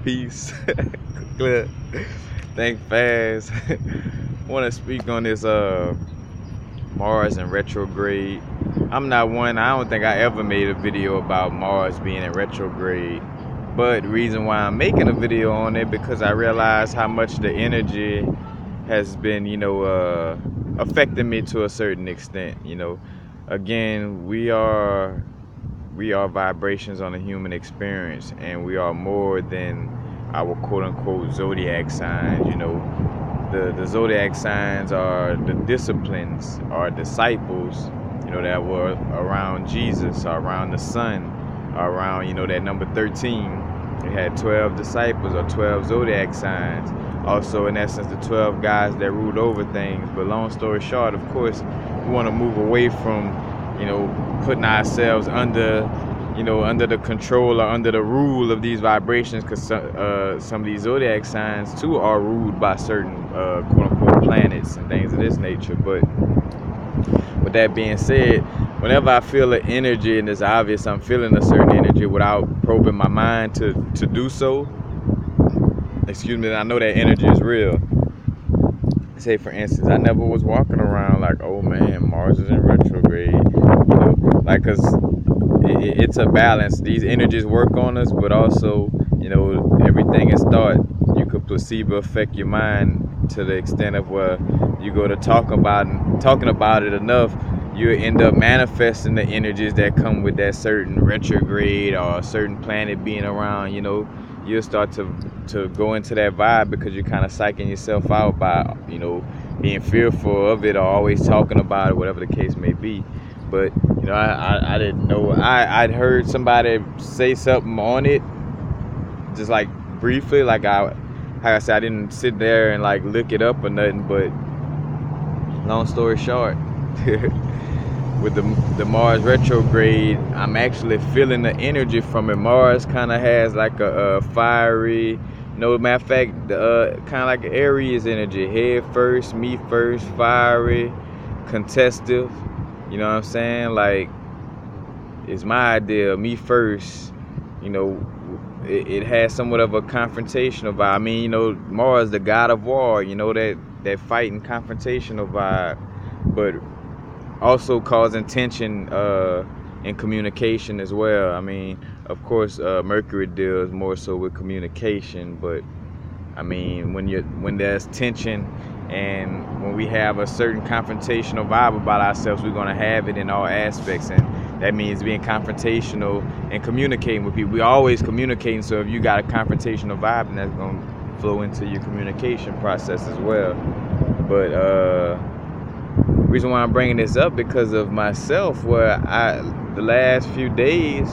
Peace. Clear. Think fast. Want to speak on this Mars and retrograde. I'm not one. I don't think I ever made a video about Mars being in retrograde. But the reason why I'm making a video on it because I realize how much the energy has been, affecting me to a certain extent. Again, we are vibrations on the human experience, and we are more than our quote-unquote zodiac signs. The zodiac signs are the disciplines, are disciples, that were around Jesus, or around the sun, or around, that number 13. It had 12 disciples, or 12 zodiac signs. Also, in essence, the 12 guys that ruled over things. But long story short, of course, we want to move away from, putting ourselves under the control or under the rule of these vibrations, because some of these zodiac signs too are ruled by certain quote-unquote planets and things of this nature. But with that being said, whenever I feel an energy, and it's obvious I'm feeling a certain energy without probing my mind to do so, I know that energy is real. Say for instance, I never was walking around like, oh man, Mars is in retrograde, because it's a balance. These energies work on us, but also, everything is thought. You could placebo affect your mind to the extent of where you go to talking about it enough, you end up manifesting the energies that come with that certain retrograde or a certain planet being around. You'll start to go into that vibe because you're kind of psyching yourself out by, being fearful of it or always talking about it, whatever the case may be. But, I didn't know. I'd heard somebody say something on it, just like briefly, like I said, I didn't sit there and like look it up or nothing. But long story short, with the Mars retrograde, I'm actually feeling the energy from it. Mars kind of has like a fiery, matter of fact, kind of like Aries energy. Head first, me first, fiery, contestive. You know what I'm saying? Like, it's my idea, me first. It has somewhat of a confrontational vibe. I mean, Mars, the god of war, that fighting confrontational vibe, but also causing tension in communication as well. I mean, of course, Mercury deals more so with communication, but I mean, when there's tension and when we have a certain confrontational vibe about ourselves, we're going to have it in all aspects, and that means being confrontational and communicating with people. We're always communicating, so if you got a confrontational vibe, then that's going to flow into your communication process as well. But the reason why I'm bringing this up because of myself, where the last few days,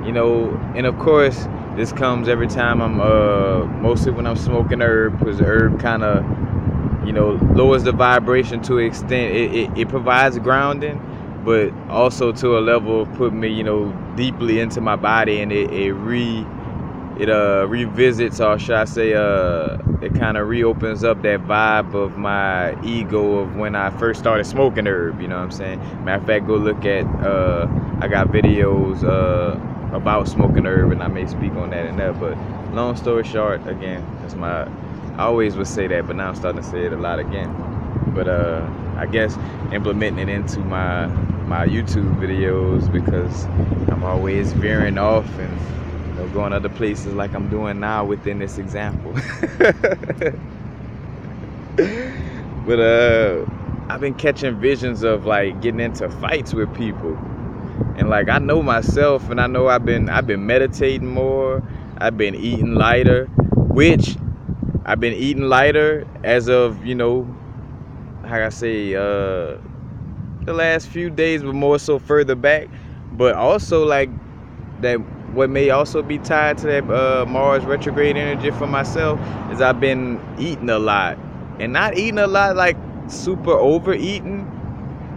and of course this comes every time I'm mostly when I'm smoking herb, because the herb kind of lowers the vibration to an extent. It provides grounding, but also to a level of putting me deeply into my body, and it revisits, or should I say, it kind of reopens up that vibe of my ego of when I first started smoking herb. You know what I'm saying? Matter of fact, go look at I got videos about smoking herb, and I may speak on that in there. But long story short, again, I always would say that, but now I'm starting to say it a lot again. But I guess implementing it into my YouTube videos, because I'm always veering off and going other places like I'm doing now within this example. But I've been catching visions of like getting into fights with people, and like I know myself, and I know I've been meditating more. I've been eating lighter, which I've been eating lighter as of how I say the last few days, but more so further back. But also like that, what may also be tied to that Mars retrograde energy for myself is I've been eating a lot, and not eating a lot like super overeating,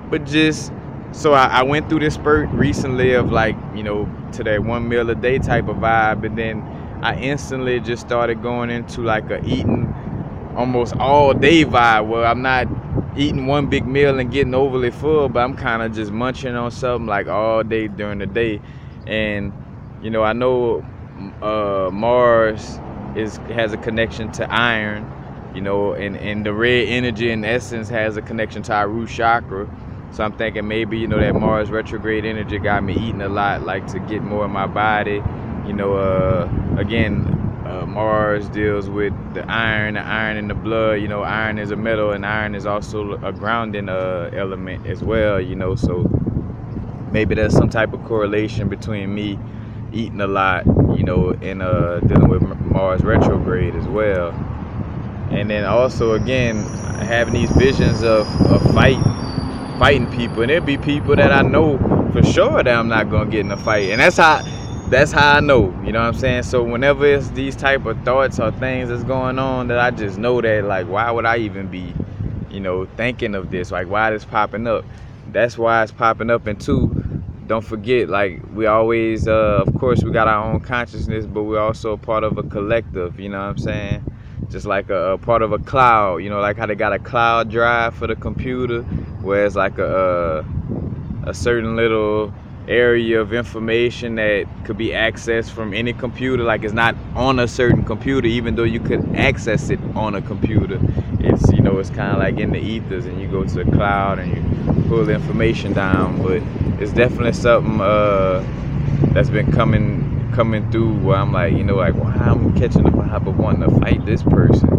but just so I went through this spurt recently of like to that 1 meal a day type of vibe, and then I instantly just started going into like a eating almost all day vibe, where I'm not eating one big meal and getting overly full, but I'm kind of just munching on something like all day during the day. And I know Mars has a connection to iron, and the red energy in essence has a connection to our root chakra. So I'm thinking maybe, that Mars retrograde energy got me eating a lot, like to get more in my body. Again, Mars deals with the iron in the blood. Iron is a metal, and iron is also a grounding element as well. So maybe there's some type of correlation between me eating a lot, and dealing with Mars retrograde as well. And then also, again, having these visions of fighting people, and there'd be people that I know for sure that I'm not gonna get in a fight, and that's how I know, you know what I'm saying? So whenever it's these type of thoughts or things that's going on, that I just know that, like, why would I even be, thinking of this? Like, why is popping up? That's why it's popping up. And two, don't forget, like, we always, of course, we got our own consciousness, but we're also a part of a collective, you know what I'm saying? Just like a part of a cloud, like how they got a cloud drive for the computer, where it's like a certain little area of information that could be accessed from any computer. Like, it's not on a certain computer, even though you could access it on a computer. It's it's kind of like in the ethers, and you go to the cloud and you pull the information down. But it's definitely something that's been coming through, where I'm like, like, why I'm catching the vibe of wanting to fight this person.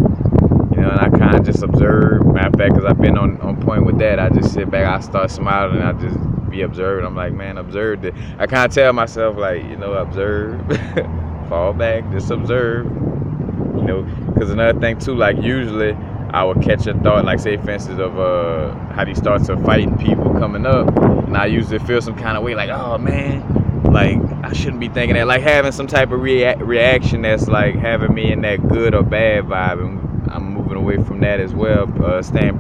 And I kind of just observe. Matter of fact, because I've been on point with that, I just sit back, I start smiling, and I just be observed. I'm like, man, observe it. I kind of tell myself, like, observe, fall back, just observe. Because another thing too, like, usually I would catch a thought, like, say for instance of how these thoughts of fighting people coming up, and I usually feel some kind of way, like, oh man, like, I shouldn't be thinking that, like having some type of reaction that's like having me in that good or bad vibe, and I'm moving away from that as well. Staying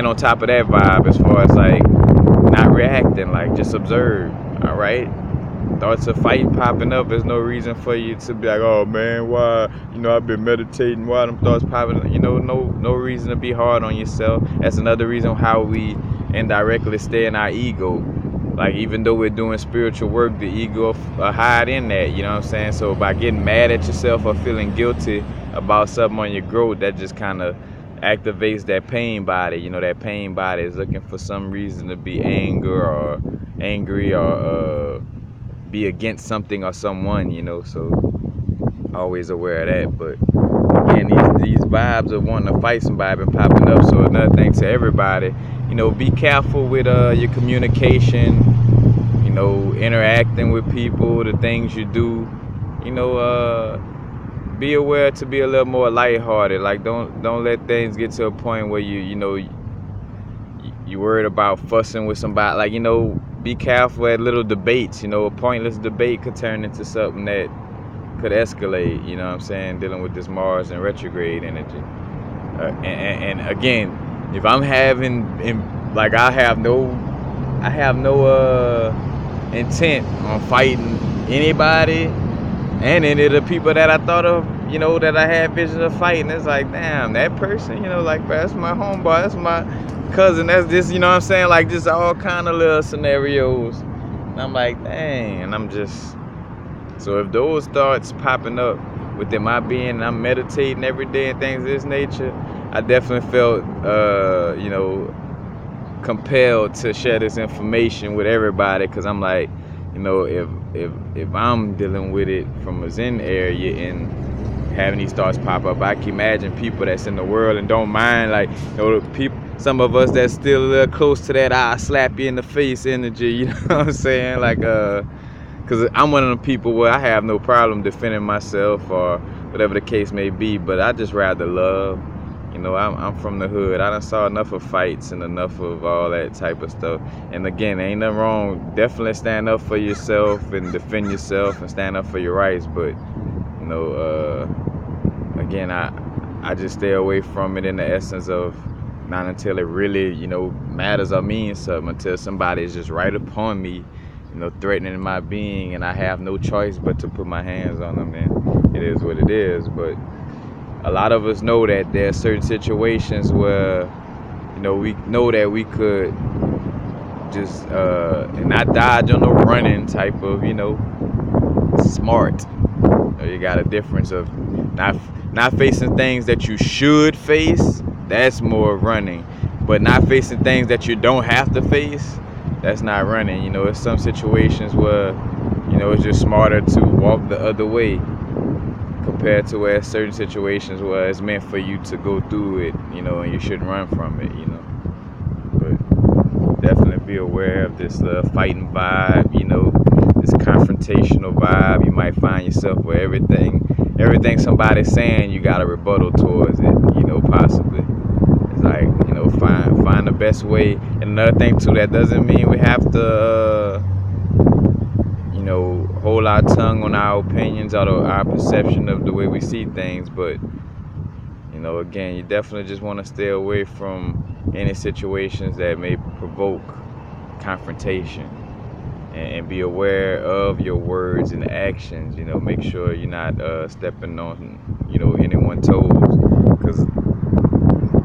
on top of that vibe, as far as like not reacting, like just observe. All right, thoughts of fighting popping up, there's no reason for you to be like, oh man, why, I've been meditating, why them thoughts popping up? No reason to be hard on yourself. That's another reason how we indirectly stay in our ego. Like, even though we're doing spiritual work, the ego hide in that, you know what I'm saying? So by getting mad at yourself or feeling guilty about something on your growth, that just kind of activates that pain body. That pain body is looking for some reason to be angry or be against something or someone, so always aware of that. But again, these vibes of wanting to fight somebody been popping up. So another thing to everybody, be careful with your communication, interacting with people, the things you do, be aware to be a little more lighthearted. Like, don't let things get to a point where you worried about fussing with somebody. Like, be careful at little debates. A pointless debate could turn into something that could escalate, you know what I'm saying, dealing with this Mars and retrograde energy. And again, if I'm having, like, I have no intent on fighting anybody and any of the people that I thought of, that I had visions of fighting. It's like, damn, that person, like, that's my homeboy, that's my cousin, that's this, you know what I'm saying, like, just all kind of little scenarios. And I'm like, dang, and I'm just, so if those thoughts popping up within my being, and I'm meditating every day and things of this nature, I definitely felt, compelled to share this information with everybody, because I'm like, if I'm dealing with it from a Zen area and having these thoughts pop up, I can imagine people that's in the world and don't mind, like, people, some of us that's still a little close to that "I'll slap you in the face" energy, you know what I'm saying? Like, because I'm one of the people where I have no problem defending myself or whatever the case may be, but I just rather love. I'm from the hood. I done saw enough of fights and enough of all that type of stuff. And again, ain't nothing wrong. Definitely stand up for yourself and defend yourself and stand up for your rights. But, again, I just stay away from it in the essence of not until it really, matters or means something, until somebody is just right upon me, threatening my being, and I have no choice but to put my hands on them. And it is what it is. But a lot of us know that there are certain situations where, we know that we could just and not dodge on the running type of, smart. You got a difference of not facing things that you should face. That's more running. But not facing things that you don't have to face, that's not running. You know, it's some situations where, you know, it's just smarter to walk the other way compared to where certain situations where it's meant for you to go through it, you know, and you shouldn't run from it, you know. But definitely be aware of this fighting vibe, you know, this confrontational vibe. You might find yourself where everything somebody's saying, you got a rebuttal towards it, you know, possibly. It's like, you know, find the best way. And another thing too, that doesn't mean we have to you know, hold our tongue on our opinions or our perception of the way we see things. But, you know, again, you definitely just want to stay away from any situations that may provoke confrontation, and be aware of your words and actions. You know, make sure you're not stepping on, you know, anyone's toes, because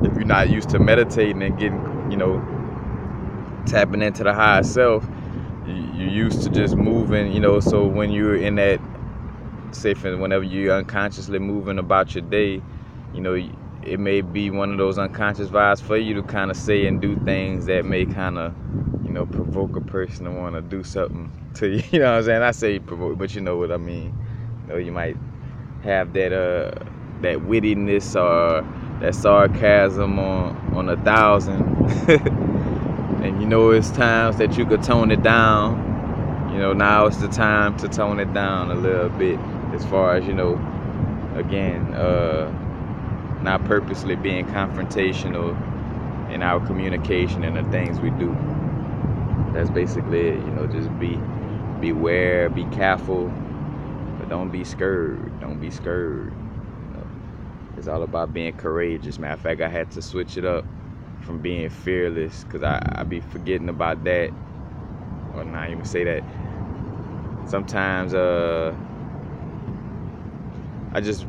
if you're not used to meditating and getting, you know, tapping into the higher self, you're used to just moving, you know. So when you're in that, say whenever you're unconsciously moving about your day, you know, it may be one of those unconscious vibes for you to kind of say and do things that may kind of, you know, provoke a person to want to do something to you. You know what I'm saying? I say provoke, but you know what I mean. You know, you might have that wittiness or that sarcasm on 1,000. And you know, it's times that you could tone it down. You know, now it's the time to tone it down a little bit, as far as, you know, again, not purposely being confrontational in our communication and the things we do. That's basically it. You know, just beware, be careful, but don't be scared. Don't be scared. You know, it's all about being courageous. Matter of fact, I had to switch it up from being fearless, because I be forgetting about that, or not even say that. Sometimes I just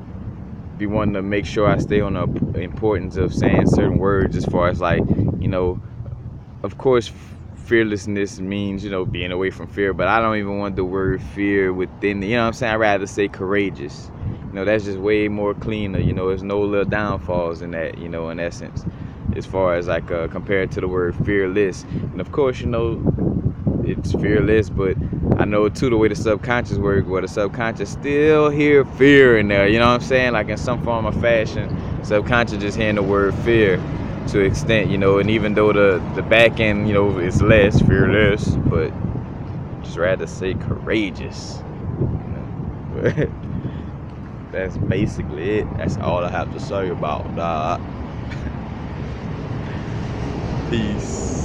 be wanting to make sure I stay on the importance of saying certain words, as far as, like, you know, of course fearlessness means, you know, being away from fear, but I don't even want the word fear within the, you know what I'm saying? I'd rather say courageous. You know, that's just way more cleaner. You know, there's no little downfalls in that, you know, in essence, as far as like compared to the word fearless. And of course, you know, it's fearless, but I know too the way the subconscious works, where the subconscious still hear fear in there, you know what I'm saying? Like in some form of fashion, subconscious just hearing the word fear to an extent, you know. And even though the back end, you know, is less fearless, but just rather say courageous, you know. But that's basically it. That's all I have to say about that. Peace.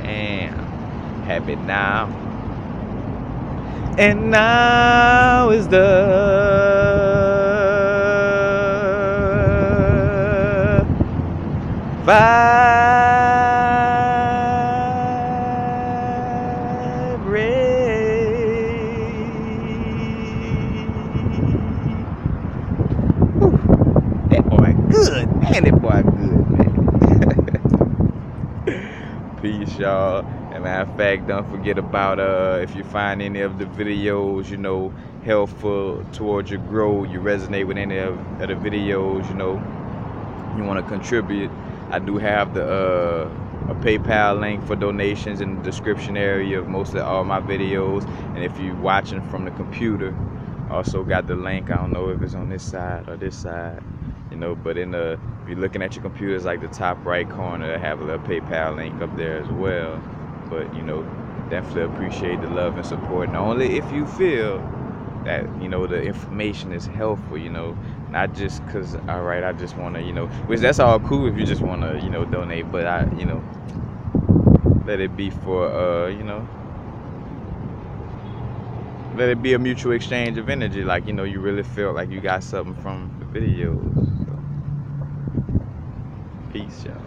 And happy now. And now is the That boy good, man. That boy good, man. Peace, y'all. And matter of fact, don't forget about if you find any of the videos, you know, helpful towards your growth, you resonate with any of the videos, you know, you want to contribute, I do have the a PayPal link for donations in the description area of most of all my videos. And if you're watching from the computer, also got the link. I don't know if it's on this side or this side, you know, but in the, if you're looking at your computer, it's like the top right corner, I have a little PayPal link up there as well. But, you know, definitely appreciate the love and support, and only if you feel that, you know, the information is helpful, you know, not just because, all right, I just want to, you know, which that's all cool if you just want to, you know, donate, but I, you know, let it be for, you know, let it be a mutual exchange of energy, like, you know, you really feel like you got something from the videos. So, peace, y'all.